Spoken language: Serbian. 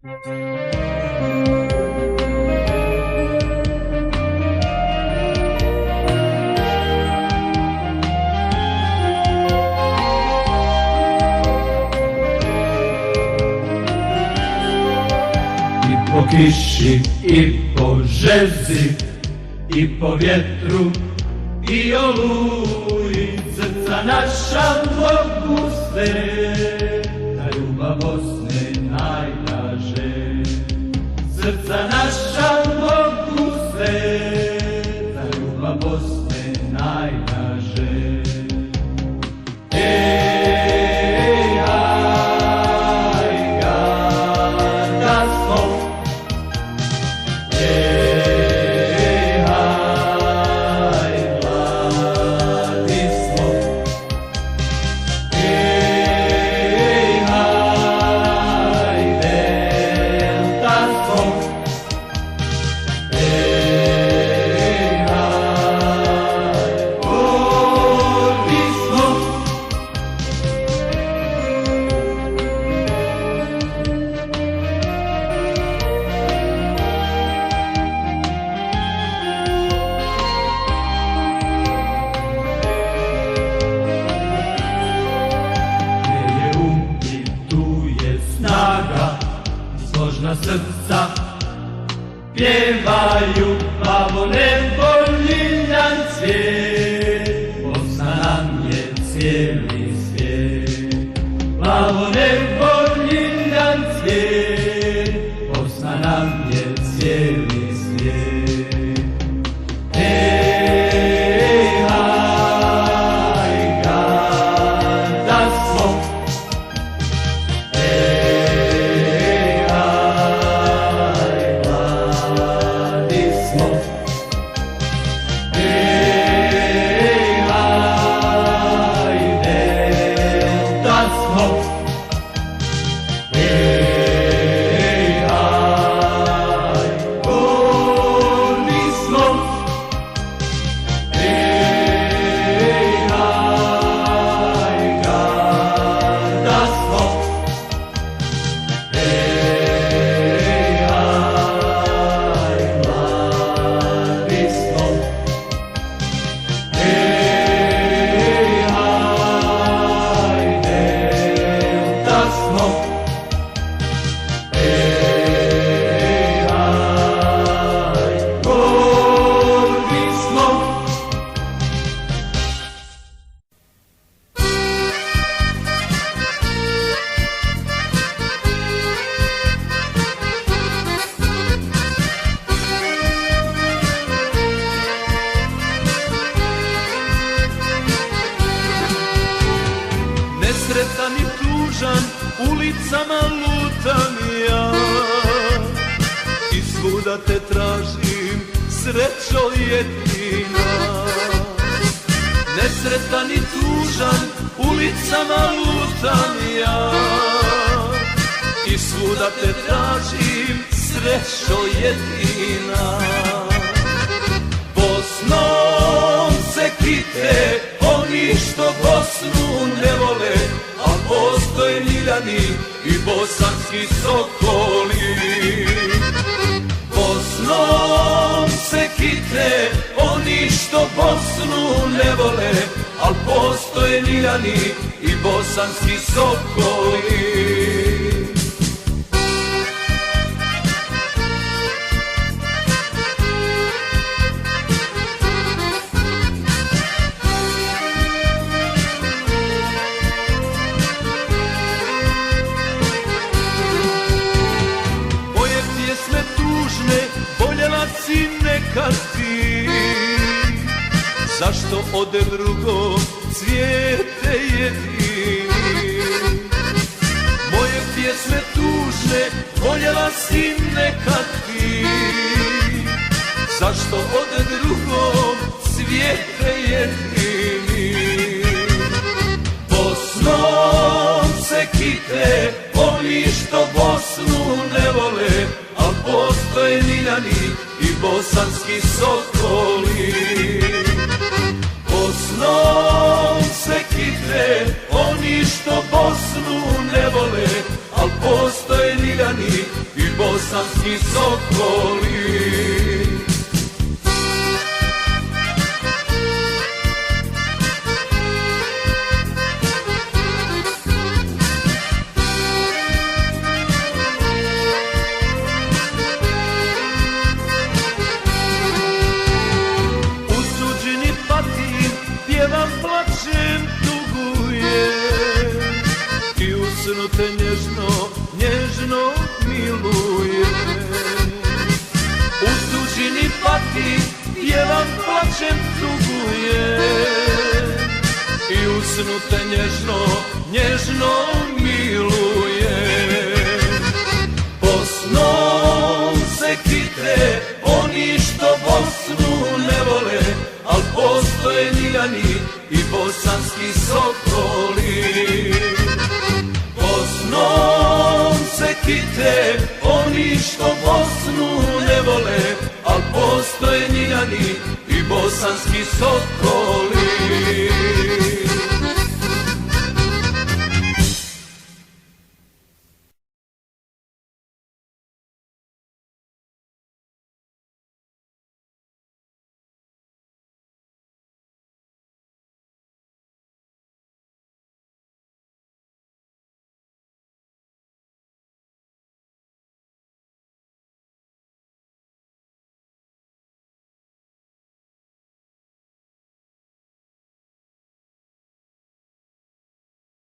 I po kiši, i po žezi, i po vjetru, i oluji, srca naša mogu sve, da ljubav Bosne najdraže. Srca naša mogu sve, da ljubav Bosne najdraže. Složna srca pjevaju, plavo nebo, ljiljan cvijet, Bosna nam je cijeli svijet. Plavo nebo, ljiljan cvijet, Bosna nam je cijeli svijet. Nesretan i tužan, ulicama lutam ja, i svuda te tražim, srećo jedina. Nesretan i tužan, ulicama lutam ja, i svuda te tražim, srećo jedina. Bosnom se kite oni što Bosnu ne vole, a postoje Ljiljani i bosanski sokoli. Bosnom se kite oni što Bosnu ne vole, a postoje Ljiljani i bosanski sokoli. Voljela si nekad ti, zašto ode drugo cvijete jedini. Moje pjesme tužne voljela si nekad ti, zašto ode drugo cvijete jedini. Bosnom se kite oni što Bosnu ne vole, a postoje Ljiljani i bosanski sokoli. Bosnom se kite oni što Bosnu ne vole, al postoje Ljiljani i bosanski sokoli. Pjevam, plačem, tugujem i u snu te nježno, nježno milujem. U tuđini pati, pjevam, plačem, tugujem i u snu te nježno, nježno milujem. Po snom se kite oni što Bosnu ne vole, al postoje Ljiljani i bosanski sokoli. Po snom se kite oni što Bosnu ne vole, al postoje Ljiljani i bosanski sokoli.